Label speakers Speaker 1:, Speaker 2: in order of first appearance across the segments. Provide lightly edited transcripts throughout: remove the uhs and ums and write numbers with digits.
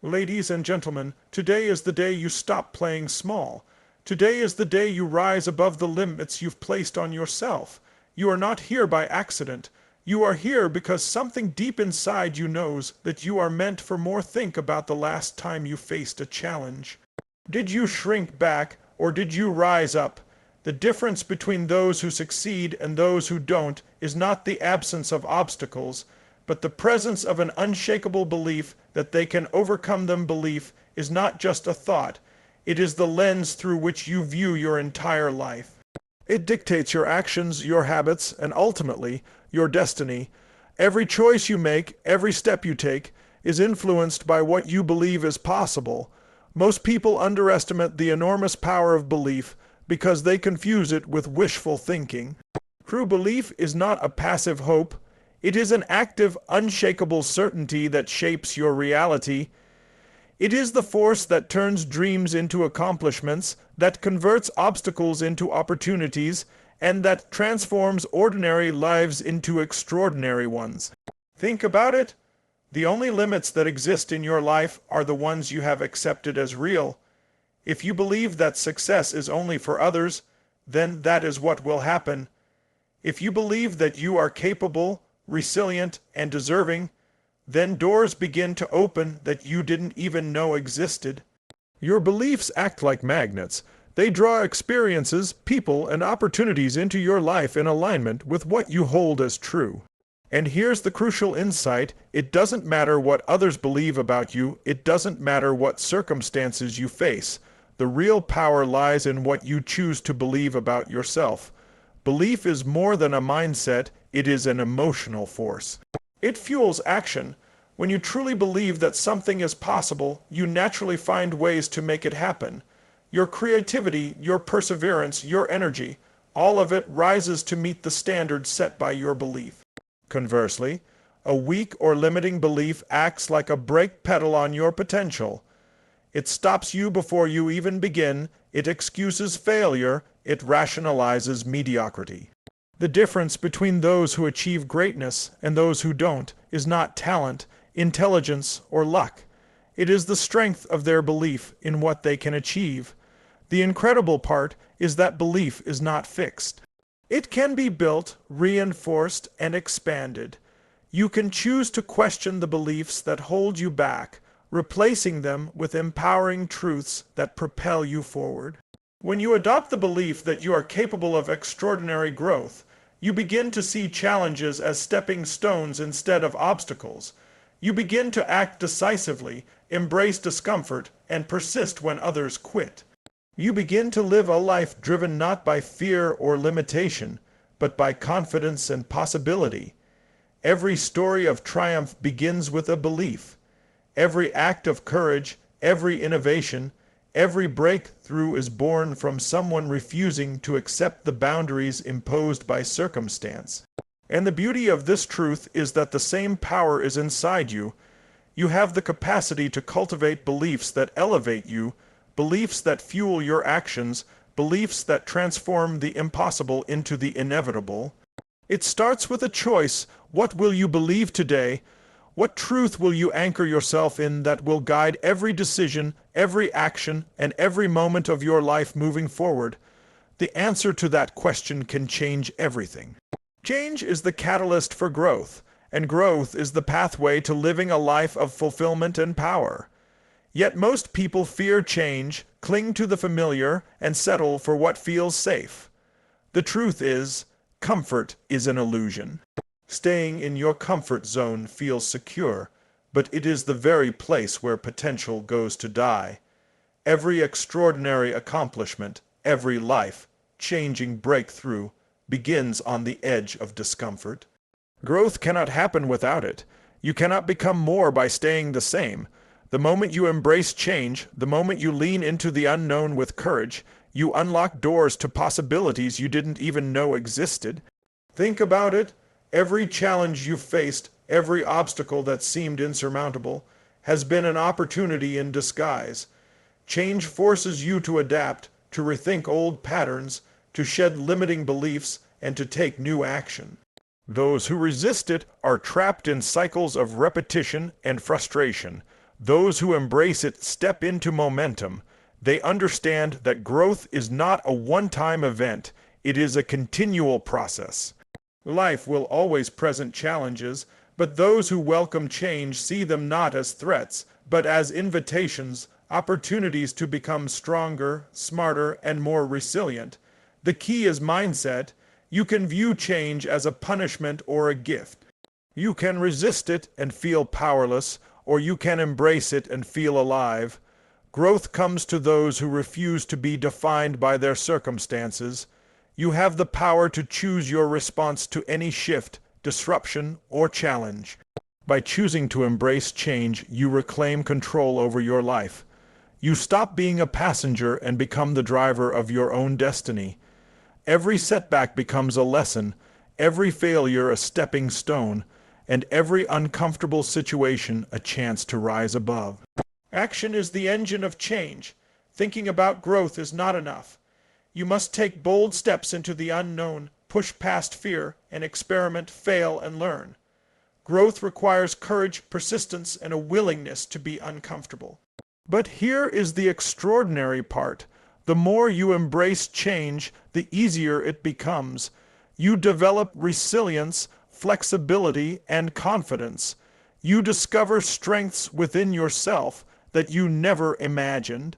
Speaker 1: Ladies and gentlemen, today is the day you stop playing small. Today is the day you rise above the limits you've placed on yourself. You are not here by accident. You are here because something deep inside you knows that you are meant for more. Think about the last time you faced a challenge. Did you shrink back or did you rise up? The difference between those who succeed and those who don't is not the absence of obstacles, but the presence of an unshakable belief that they can overcome them. Belief is not just a thought, it is the lens through which you view your entire life. It dictates your actions, your habits, and ultimately, your destiny. Every choice you make, every step you take, is influenced by what you believe is possible. Most people underestimate the enormous power of belief because they confuse it with wishful thinking. True belief is not a passive hope. It is an active, unshakable certainty that shapes your reality. It is the force that turns dreams into accomplishments, that converts obstacles into opportunities, and that transforms ordinary lives into extraordinary ones. Think about it. The only limits that exist in your life are the ones you have accepted as real. If you believe that success is only for others, then that is what will happen. If you believe that you are capable, resilient, and deserving, then doors begin to open that you didn't even know existed. Your beliefs act like magnets. They draw experiences, people, and opportunities into your life in alignment with what you hold as true. And here's the crucial insight: it doesn't matter what others believe about you, it doesn't matter what circumstances you face. The real power lies in what you choose to believe about yourself. Belief is more than a mindset, it is an emotional force. It fuels action. When you truly believe that something is possible, you naturally find ways to make it happen. Your creativity, your perseverance, your energy, all of it rises to meet the standards set by your belief. Conversely, a weak or limiting belief acts like a brake pedal on your potential. It stops you before you even begin, it excuses failure, it rationalizes mediocrity. The difference between those who achieve greatness and those who don't is not talent, intelligence, or luck. It is the strength of their belief in what they can achieve. The incredible part is that belief is not fixed. It can be built, reinforced, and expanded. You can choose to question the beliefs that hold you back, replacing them with empowering truths that propel you forward. When you adopt the belief that you are capable of extraordinary growth, you begin to see challenges as stepping stones instead of obstacles. You begin to act decisively, embrace discomfort, and persist when others quit. You begin to live a life driven not by fear or limitation, but by confidence and possibility. Every story of triumph begins with a belief. Every act of courage, every innovation, every breakthrough is born from someone refusing to accept the boundaries imposed by circumstance. And the beauty of this truth is that the same power is inside you. You have the capacity to cultivate beliefs that elevate you, beliefs that fuel your actions, beliefs that transform the impossible into the inevitable. It starts with a choice. What will you believe today? What truth will you anchor yourself in that will guide every decision, every action, and every moment of your life moving forward? The answer to that question can change everything. Change is the catalyst for growth, and growth is the pathway to living a life of fulfillment and power. Yet most people fear change, cling to the familiar, and settle for what feels safe. The truth is, comfort is an illusion. Staying in your comfort zone feels secure, but it is the very place where potential goes to die. Every extraordinary accomplishment, every life-changing breakthrough begins on the edge of discomfort. Growth cannot happen without it. You cannot become more by staying the same. The moment you embrace change, the moment you lean into the unknown with courage, you unlock doors to possibilities you didn't even know existed. Think about it. Every challenge you've faced, every obstacle that seemed insurmountable, has been an opportunity in disguise. Change forces you to adapt, to rethink old patterns, to shed limiting beliefs, and to take new action. Those who resist it are trapped in cycles of repetition and frustration. Those who embrace it step into momentum. They understand that growth is not a one-time event, it is a continual process. Life will always present challenges, but those who welcome change see them not as threats, but as invitations, opportunities to become stronger, smarter, and more resilient. The key is mindset. You can view change as a punishment or a gift. You can resist it and feel powerless, or you can embrace it and feel alive. Growth comes to those who refuse to be defined by their circumstances. You have the power to choose your response to any shift, disruption, or challenge. By choosing to embrace change, you reclaim control over your life. You stop being a passenger and become the driver of your own destiny. Every setback becomes a lesson, every failure a stepping stone, and every uncomfortable situation a chance to rise above. Action is the engine of change. Thinking about growth is not enough. You must take bold steps into the unknown, push past fear, and experiment, fail, and learn. Growth requires courage, persistence, and a willingness to be uncomfortable. But here is the extraordinary part. The more you embrace change, the easier it becomes. You develop resilience, flexibility, and confidence. You discover strengths within yourself that you never imagined.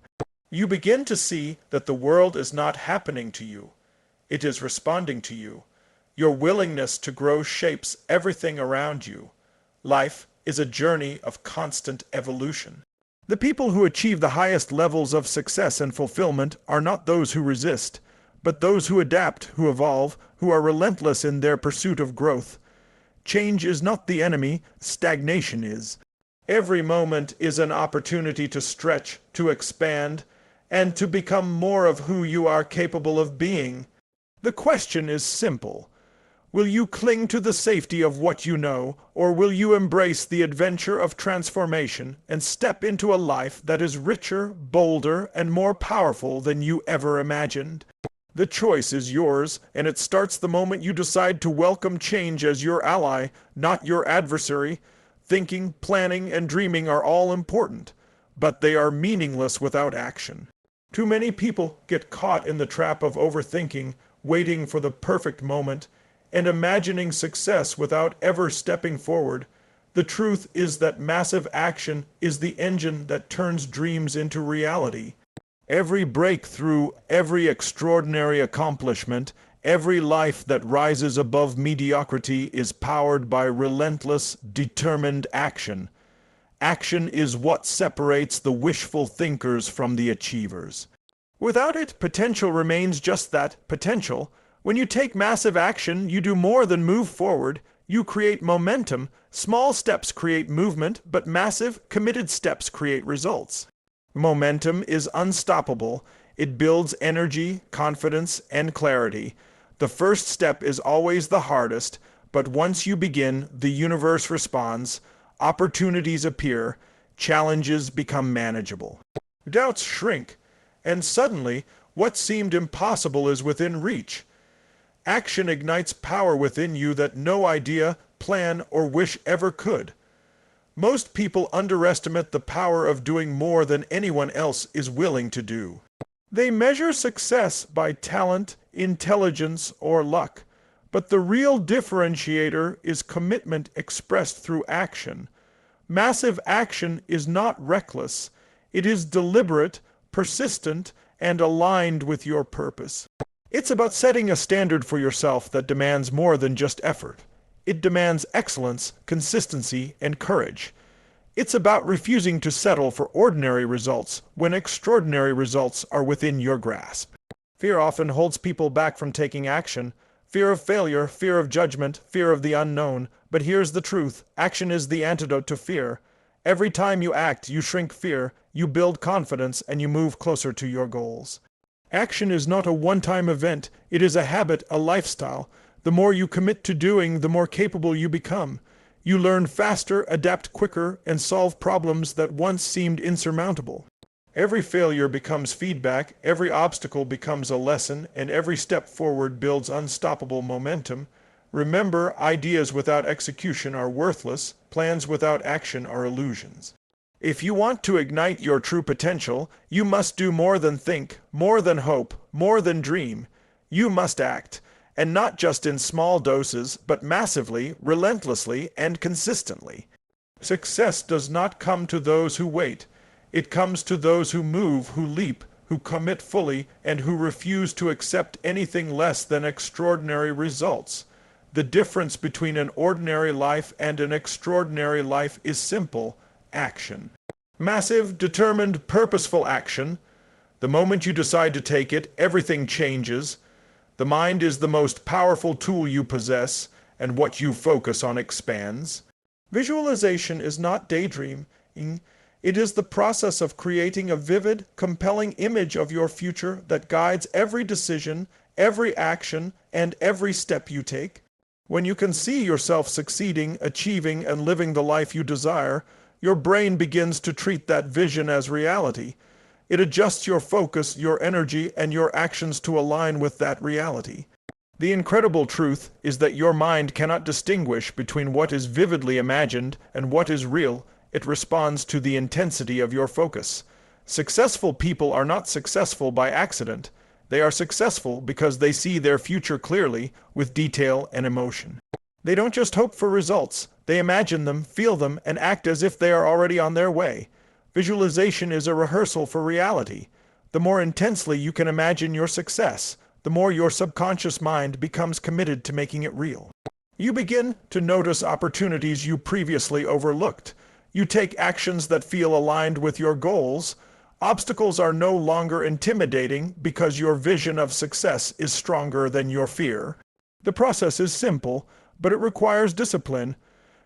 Speaker 1: You begin to see that the world is not happening to you. It is responding to you. Your willingness to grow shapes everything around you. Life is a journey of constant evolution. The people who achieve the highest levels of success and fulfillment are not those who resist, but those who adapt, who evolve, who are relentless in their pursuit of growth. Change is not the enemy, stagnation is. Every moment is an opportunity to stretch, to expand, and to become more of who you are capable of being. The question is simple. Will you cling to the safety of what you know, or will you embrace the adventure of transformation and step into a life that is richer, bolder, and more powerful than you ever imagined? The choice is yours, and it starts the moment you decide to welcome change as your ally, not your adversary. Thinking, planning, and dreaming are all important, but they are meaningless without action. Too many people get caught in the trap of overthinking, waiting for the perfect moment, and imagining success without ever stepping forward. The truth is that massive action is the engine that turns dreams into reality. Every breakthrough, every extraordinary accomplishment, every life that rises above mediocrity is powered by relentless, determined action. Action is what separates the wishful thinkers from the achievers. Without it, potential remains just that, potential. When you take massive action, you do more than move forward. You create momentum. Small steps create movement, but massive, committed steps create results. Momentum is unstoppable. It builds energy, confidence, and clarity. The first step is always the hardest, but once you begin, the universe responds, opportunities appear, challenges become manageable. Doubts shrink, and suddenly, what seemed impossible is within reach. Action ignites power within you that no idea, plan, or wish ever could. Most people underestimate the power of doing more than anyone else is willing to do. They measure success by talent, intelligence, or luck, but the real differentiator is commitment expressed through action. Massive action is not reckless. It is deliberate, persistent, and aligned with your purpose. It's about setting a standard for yourself that demands more than just effort. It demands excellence, consistency, and courage. It's about refusing to settle for ordinary results when extraordinary results are within your grasp. Fear often holds people back from taking action. Fear of failure, fear of judgment, fear of the unknown. But here's the truth. Action is the antidote to fear. Every time you act, you shrink fear, you build confidence, and you move closer to your goals. Action is not a one-time event. It is a habit, a lifestyle. The more you commit to doing, the more capable you become. You learn faster, adapt quicker, and solve problems that once seemed insurmountable. Every failure becomes feedback, every obstacle becomes a lesson, and every step forward builds unstoppable momentum. Remember, ideas without execution are worthless, plans without action are illusions. If you want to ignite your true potential, you must do more than think, more than hope, more than dream. You must act, and not just in small doses, but massively, relentlessly, and consistently. Success does not come to those who wait. It comes to those who move, who leap, who commit fully, and who refuse to accept anything less than extraordinary results. The difference between an ordinary life and an extraordinary life is simple: action. Massive, determined, purposeful action. The moment you decide to take it, everything changes. The mind is the most powerful tool you possess, and what you focus on expands. Visualization is not daydreaming. It is the process of creating a vivid, compelling image of your future that guides every decision, every action, and every step you take. When you can see yourself succeeding, achieving, and living the life you desire, your brain begins to treat that vision as reality. It adjusts your focus, your energy, and your actions to align with that reality. The incredible truth is that your mind cannot distinguish between what is vividly imagined and what is real. It responds to the intensity of your focus. Successful people are not successful by accident. They are successful because they see their future clearly, with detail and emotion. They don't just hope for results. They imagine them, feel them, and act as if they are already on their way. Visualization is a rehearsal for reality. The more intensely you can imagine your success, the more your subconscious mind becomes committed to making it real. You begin to notice opportunities you previously overlooked. You take actions that feel aligned with your goals. Obstacles are no longer intimidating because your vision of success is stronger than your fear. The process is simple, but it requires discipline.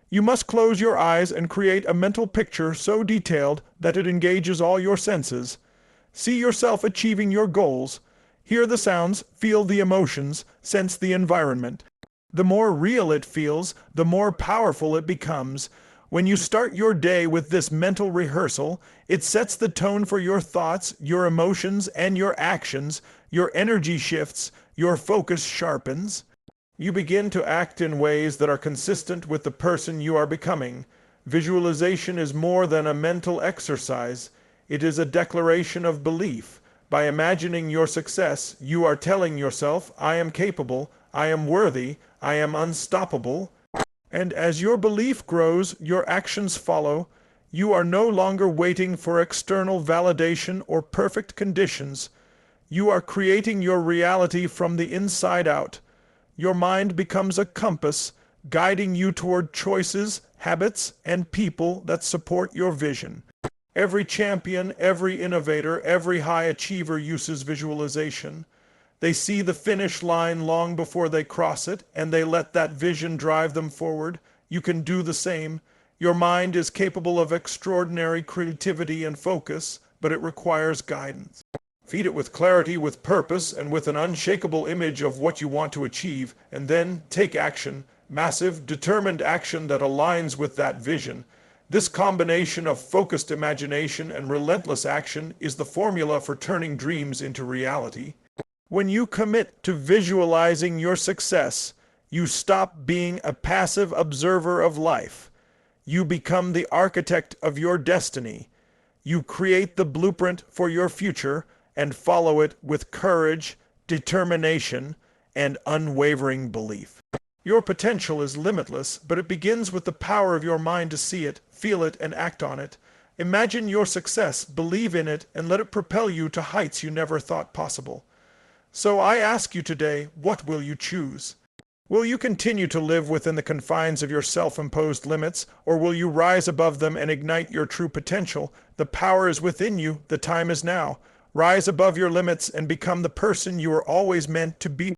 Speaker 1: You must close your eyes and create a mental picture so detailed that it engages all your senses. See yourself achieving your goals. Hear the sounds, feel the emotions, sense the environment. The more real it feels, the more powerful it becomes. When you start your day with this mental rehearsal, it sets the tone for your thoughts, your emotions, and your actions. Your energy shifts, your focus sharpens. You begin to act in ways that are consistent with the person you are becoming. Visualization is more than a mental exercise. It is a declaration of belief. By imagining your success, you are telling yourself, I am capable, I am worthy, I am unstoppable. And as your belief grows, your actions follow. You are no longer waiting for external validation or perfect conditions. You are creating your reality from the inside out. Your mind becomes a compass, guiding you toward choices, habits, and people that support your vision. Every champion, every innovator, every high achiever uses visualization. They see the finish line long before they cross it, and they let that vision drive them forward. You can do the same. Your mind is capable of extraordinary creativity and focus, but it requires guidance. Feed it with clarity, with purpose, and with an unshakable image of what you want to achieve, and then take action, massive, determined action that aligns with that vision. This combination of focused imagination and relentless action is the formula for turning dreams into reality. When you commit to visualizing your success, you stop being a passive observer of life. You become the architect of your destiny. You create the blueprint for your future and follow it with courage, determination, and unwavering belief. Your potential is limitless, but it begins with the power of your mind to see it, feel it, and act on it. Imagine your success, believe in it, and let it propel you to heights you never thought possible. So I ask you today, what will you choose? Will you continue to live within the confines of your self-imposed limits, or will you rise above them and ignite your true potential? The power is within you. The time is now. Rise above your limits and become the person you were always meant to be.